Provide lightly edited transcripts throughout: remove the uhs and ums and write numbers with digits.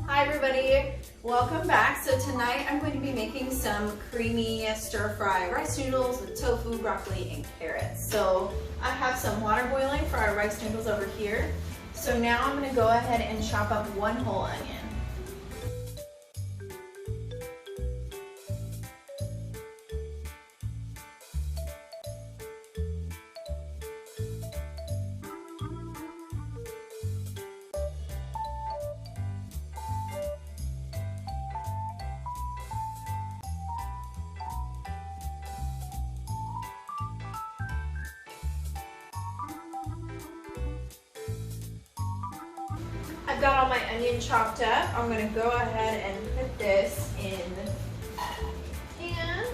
Hi everybody, welcome back. So tonight I'm going to be making some creamy stir-fry rice noodles with tofu, broccoli, and carrots. So I have some water boiling for our rice noodles over here. So now I'm going to go ahead and chop up one whole onion. I've got all my onion chopped up. I'm going to go ahead and put this in a pan.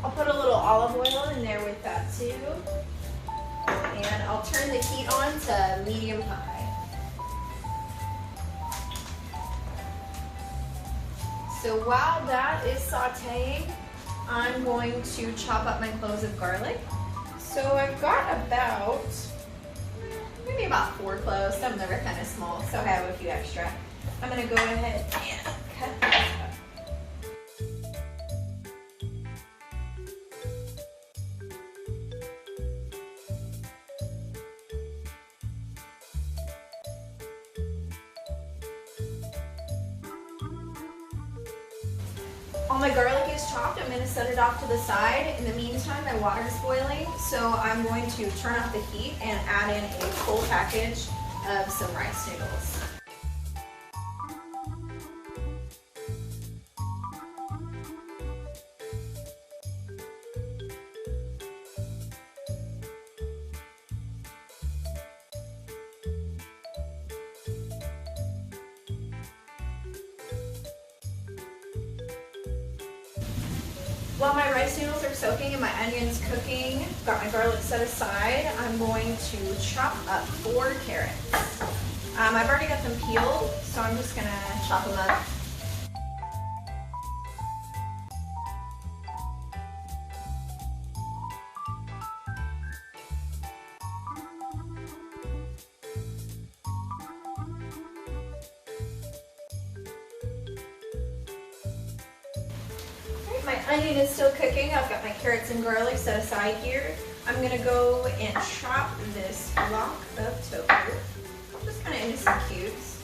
I'll put a little olive oil in there with that too. And I'll turn the heat on to medium high. So while that is sauteing, I'm going to chop up my cloves of garlic. So I've got maybe about 4 cloves. Some of them are kind of small, so I have a few extra. I'm going to go ahead and cut this up. All my garlic is chopped. I'm going to set it off to the side. In the meantime, my water is boiling, so I'm going to turn off the heat and add in a full package of some rice noodles. While my rice noodles are soaking and my onions cooking, got my garlic set aside, I'm going to chop up 4 carrots. I've already got them peeled, so I'm just going to chop them up. My onion is still cooking. I've got my carrots and garlic set aside here. I'm going to go and chop this block of tofu, just kind of into some cubes.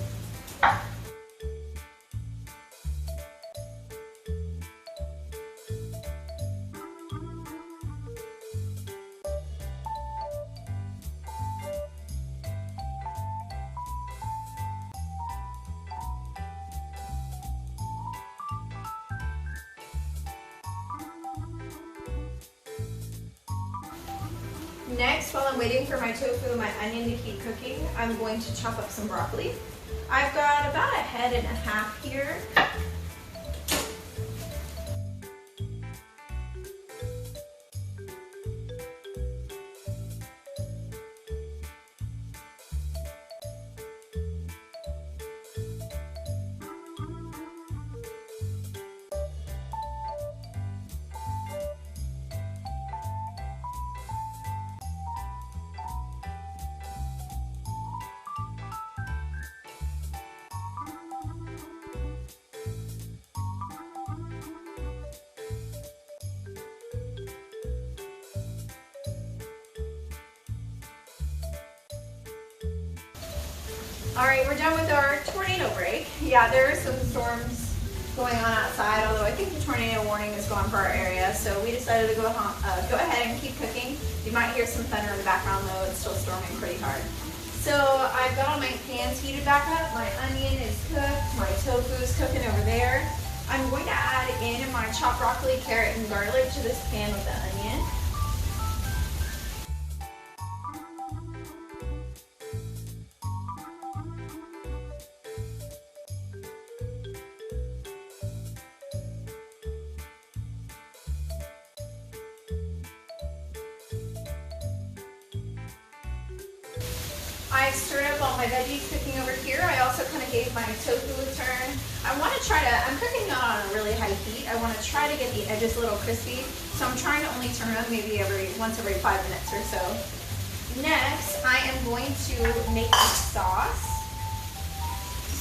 Next, while I'm waiting for my tofu and my onion to keep cooking, I'm going to chop up some broccoli. I've got about 1.5 heads here. Alright, we're done with our tornado break. Yeah, there are some storms going on outside, although I think the tornado warning is gone for our area, so we decided to go ahead and keep cooking. You might hear some thunder in the background though, it's still storming pretty hard. So I've got all my pans heated back up, my onion is cooked, my tofu is cooking over there. I'm going to add in my chopped broccoli, carrot, and garlic to this pan with the onion. I stirred up all my veggies cooking over here. I also kind of gave my tofu a turn. I want to try to, I'm cooking not on a really high heat. I want to try to get the edges a little crispy. So I'm trying to only turn them maybe once every 5 minutes or so. Next, I am going to make the sauce.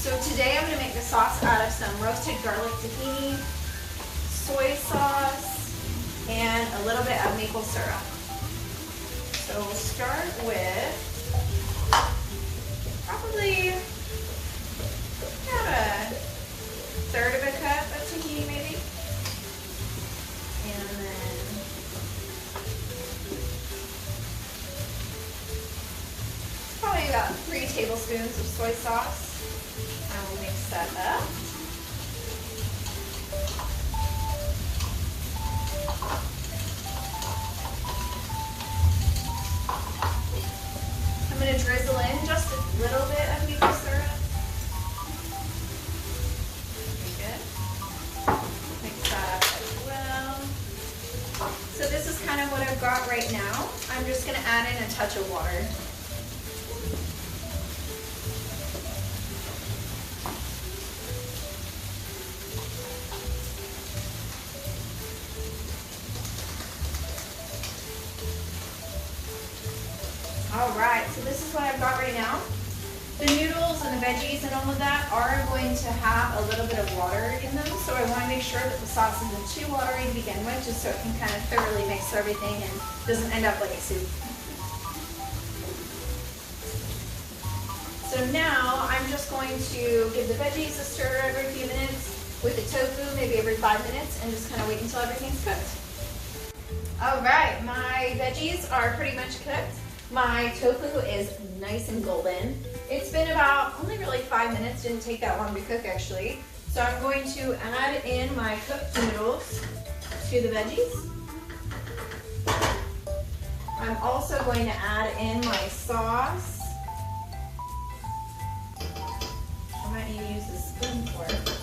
So today I'm going to make the sauce out of some roasted garlic tahini, soy sauce, and a little bit of maple syrup. So we'll start with probably about a third of a cup of tahini maybe. And then probably about 3 tablespoons of soy sauce. I will mix that up. I'm going to drizzle in just a little bit of maple syrup. Very good. Mix that up as well. So this is kind of what I've got right now. I'm just going to add in a touch of water. Alright, so this is what I've got right now. The noodles and the veggies and all of that are going to have a little bit of water in them, so I want to make sure that the sauce isn't too watery to begin with, just so it can kind of thoroughly mix everything and doesn't end up like a soup. So now I'm just going to give the veggies a stir every few minutes, with the tofu maybe every 5 minutes, and just kind of wait until everything's cooked. Alright, my veggies are pretty much cooked. My tofu is nice and golden. It's been about only really 5 minutes, didn't take that long to cook actually. So I'm going to add in my cooked noodles to the veggies. I'm also going to add in my sauce. I might need to use a spoon for it.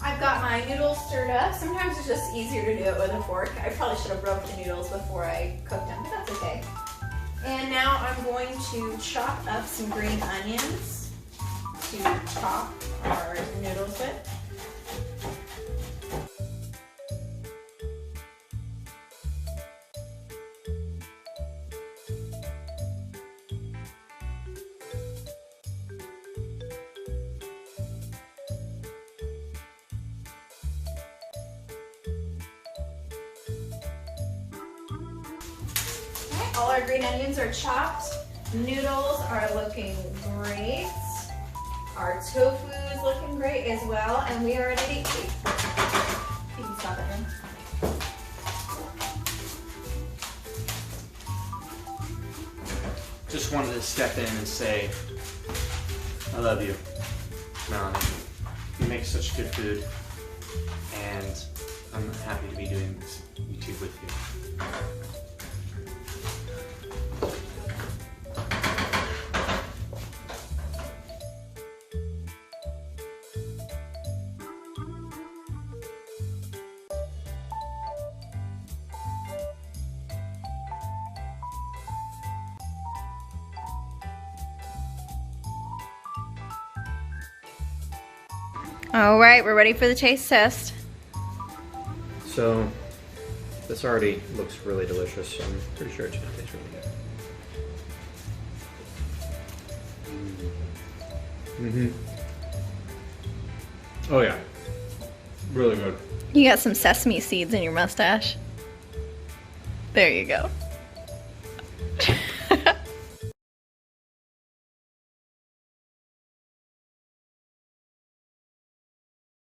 I've got my noodles stirred up. Sometimes it's just easier to do it with a fork. I probably should have broke the noodles before I cooked them, but that's okay. And now I'm going to chop up some green onions to top our noodles with. All our green onions are chopped. Noodles are looking great. Our tofu is looking great as well, and we are ready to eat. You can stop it in. Just wanted to step in and say, I love you, Melanie. You make such good food, and I'm happy to be doing this YouTube with you. All right, we're ready for the taste test. So, this already looks really delicious. I'm pretty sure it's gonna taste really good. Oh yeah, really good. You got some sesame seeds in your mustache. There you go.